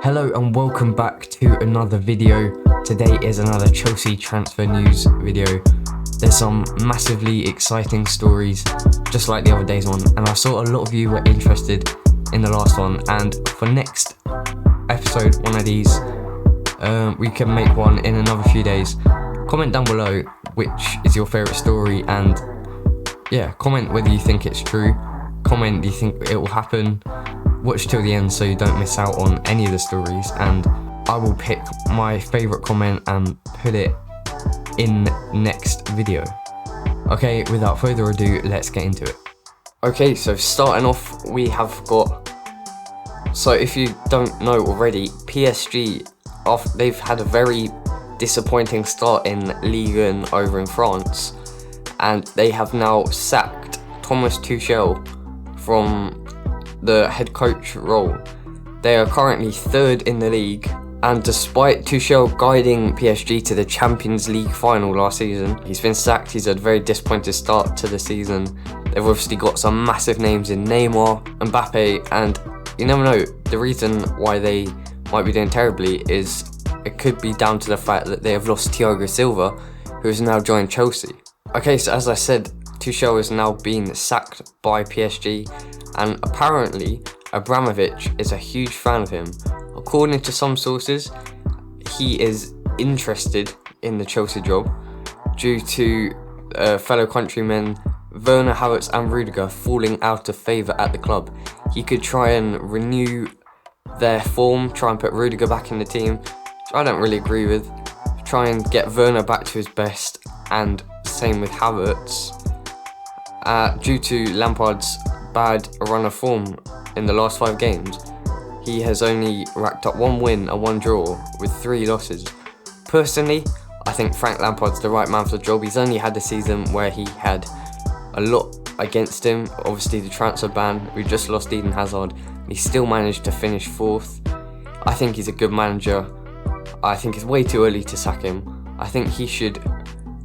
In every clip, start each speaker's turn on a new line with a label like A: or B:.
A: Hello and welcome back to another video. Today is another Chelsea transfer news video. There's some massively exciting stories, just like the other day's one, and I saw a lot of you were interested in the last one, and for next episode, one of these, we can make one in another few days. Comment down below which is your favourite story, and yeah, comment whether you think it's true, comment do you think it will happen. Watch till the end so you don't miss out on any of the stories, and I will pick my favourite comment and put it in next video. Okay, without further ado, let's get into it. Okay, so starting off, we have got, so if you don't know already, PSG, they've had a very disappointing start in Ligue 1 over in France, and they have now sacked Thomas Tuchel from the head coach role. They are currently third in the league, and despite Tuchel guiding PSG to the Champions League final last season, he's been sacked. He's had a very disappointing start to the season. They've obviously got some massive names in Neymar, Mbappe, and you never know, the reason why they might be doing terribly is it could be down to the fact that they have lost Thiago Silva, who has now joined Chelsea. Okay, so as I said, Tuchel is now being sacked by PSG, and apparently Abramovich is a huge fan of him. According to some sources, he is interested in the Chelsea job due to fellow countrymen Werner, Havertz and Rudiger falling out of favour at the club. He could try and renew their form, try and put Rudiger back in the team, which I don't really agree with. Try and get Werner back to his best, and same with Havertz. Due to Lampard's bad run of form in the last 5 games, he has only racked up 1 win and 1 draw with 3 losses. Personally, I think Frank Lampard's the right man for the job. He's only had a season where he had a lot against him, obviously the transfer ban. We just lost Eden Hazard. He still managed to finish 4th. I think he's a good manager. I think it's way too early to sack him. I think he should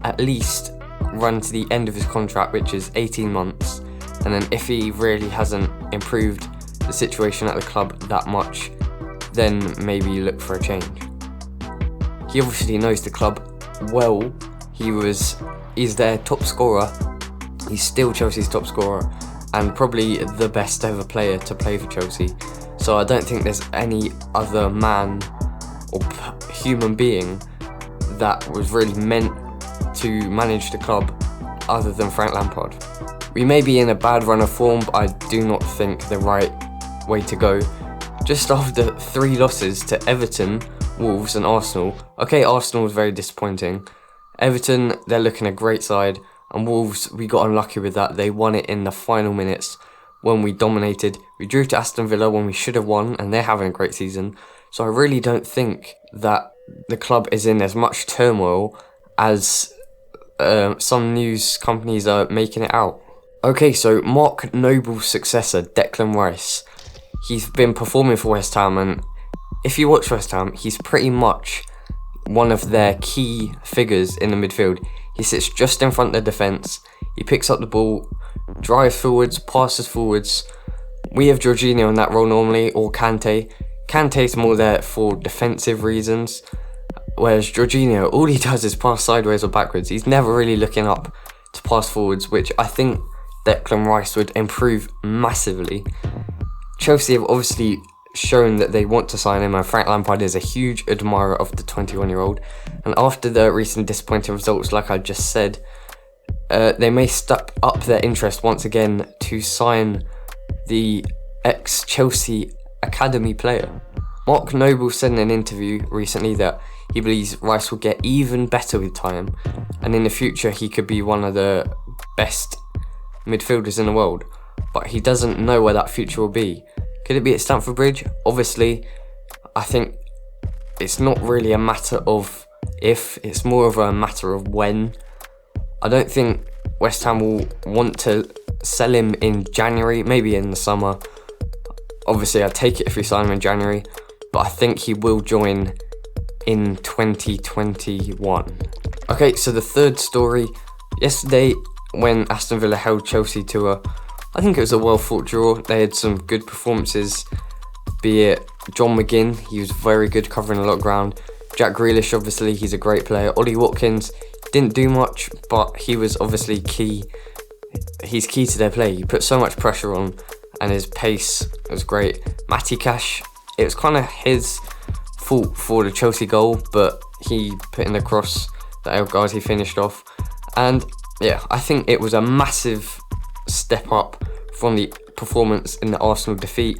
A: at least run to the end of his contract, which is 18 months. And then if he really hasn't improved the situation at the club that much, then maybe look for a change. He obviously knows the club well. He's their top scorer. He's still Chelsea's top scorer and probably the best ever player to play for Chelsea. So I don't think there's any other man or human being that was really meant to manage the club other than Frank Lampard. We may be in a bad run of form, but I do not think the right way to go. Just after 3 losses to Everton, Wolves and Arsenal. Okay, Arsenal was very disappointing. Everton, they're looking a great side. And Wolves, we got unlucky with that. They won it in the final minutes when we dominated. We drew to Aston Villa when we should have won, and they're having a great season. So I really don't think that the club is in as much turmoil as some news companies are making it out. Okay, so Mark Noble's successor, Declan Rice, he's been performing for West Ham, and if you watch West Ham, he's pretty much one of their key figures in the midfield. He sits just in front of the defence, he picks up the ball, drives forwards, passes forwards. We have Jorginho in that role normally, or Kante. Kante's more there for defensive reasons, whereas Jorginho, all he does is pass sideways or backwards. He's never really looking up to pass forwards, which I think Declan Rice would improve massively. Chelsea have obviously shown that they want to sign him, and Frank Lampard is a huge admirer of the 21-year-old. And after the recent disappointing results, like I just said, they may step up their interest once again to sign the ex-Chelsea academy player. Mark Noble said in an interview recently that he believes Rice will get even better with time, and in the future he could be one of the best midfielders in the world, but he doesn't know where that future will be. Could it be at Stamford Bridge? Obviously, I think it's not really a matter of if, it's more of a matter of when. I don't think West Ham will want to sell him in January, maybe in the summer. Obviously, I'd take it if we sign him in January, but I think he will join in 2021. Okay, so the third story. Yesterday, when Aston Villa held Chelsea to I think it was a well fought draw. They had some good performances be it John McGinn, he was very good covering a lot of ground. Jack Grealish, obviously, he's a great player. Ollie Watkins didn't do much, but he was obviously key. He's key to their play. He put so much pressure on, and his pace was great. Matty Cash, it was kind of his fault for the Chelsea goal, but he put in the cross that Elgard he finished off. And yeah, I think it was a massive step up from the performance in the Arsenal defeat.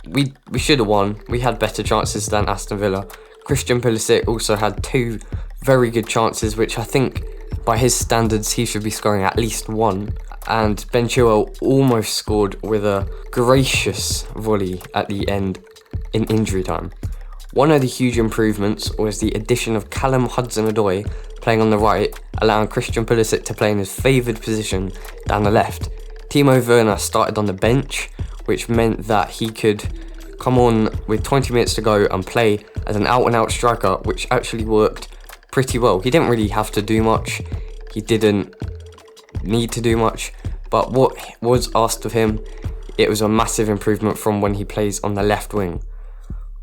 A: We should have won. We had better chances than Aston Villa. Christian Pulisic also had 2 very good chances, which I think by his standards he should be scoring at least 1. And Ben Chilwell almost scored with a gracious volley at the end in injury time. One of the huge improvements was the addition of Callum Hudson-Odoi playing on the right, allowing Christian Pulisic to play in his favoured position down the left. Timo Werner started on the bench, which meant that he could come on with 20 minutes to go and play as an out-and-out striker, which actually worked pretty well. He didn't really have to do much. He didn't need to do much, but what was asked of him, it was a massive improvement from when he plays on the left wing.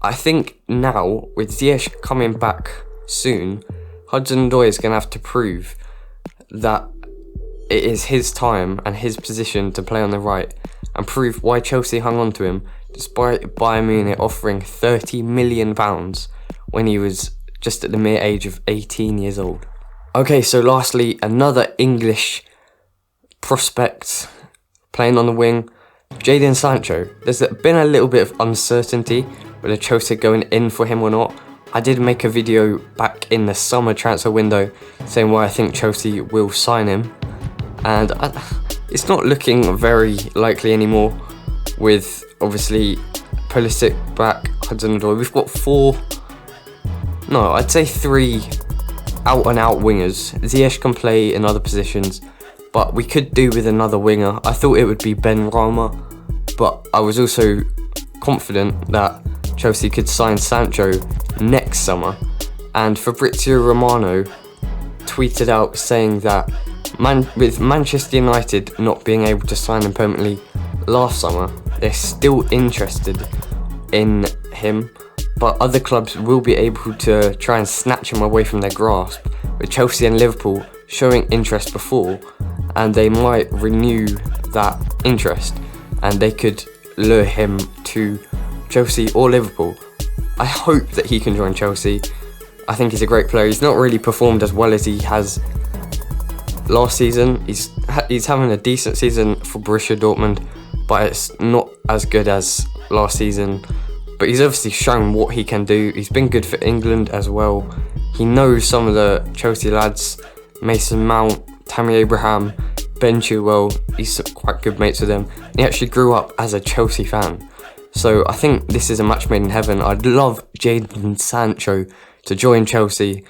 A: I think now, with Ziyech coming back soon, Hudson-Odoi is going to have to prove that it is his time and his position to play on the right, and prove why Chelsea hung on to him despite Bayern Munich offering £30 million when he was just at the mere age of 18 years old. Okay, so lastly, another English prospect playing on the wing, Jadon Sancho. There's been a little bit of uncertainty whether Chelsea going in for him or not. I did make a video back in the summer transfer window saying why I think Chelsea will sign him, and it's not looking very likely anymore with obviously Pulisic back, Hudson-Odoi. We've got 3 out-and-out wingers. Ziyech can play in other positions, but we could do with another winger. I thought it would be Ben Rama, but I was also confident that Chelsea could sign Sancho next summer. And Fabrizio Romano tweeted out saying that with Manchester United not being able to sign him permanently last summer, they're still interested in him, but other clubs will be able to try and snatch him away from their grasp, with Chelsea and Liverpool showing interest before, and they might renew that interest and they could lure him to Chelsea or Liverpool. I hope that he can join Chelsea. I think he's a great player. He's not really performed as well as he has last season. He's having a decent season for Borussia Dortmund, but it's not as good as last season. But he's obviously shown what he can do. He's been good for England as well. He knows some of the Chelsea lads, Mason Mount, Tammy Abraham, Ben Chilwell. He's quite good mates with them. He actually grew up as a Chelsea fan. So I think this is a match made in heaven. I'd love Jadon Sancho to join Chelsea,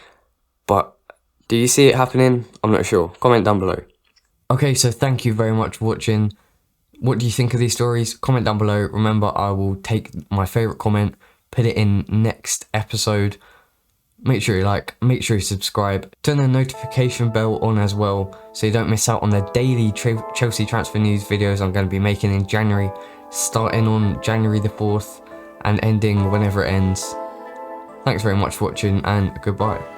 A: but do you see it happening? I'm not sure. Comment down below. Okay, so thank you very much for watching. What do you think of these stories? Comment down below. Remember, I will take my favourite comment, put it in next episode. Make sure you like, make sure you subscribe. Turn the notification bell on as well, so you don't miss out on the daily Chelsea transfer news videos I'm going to be making in January, starting on January the 4th and ending whenever it ends. Thanks very much for watching, and goodbye.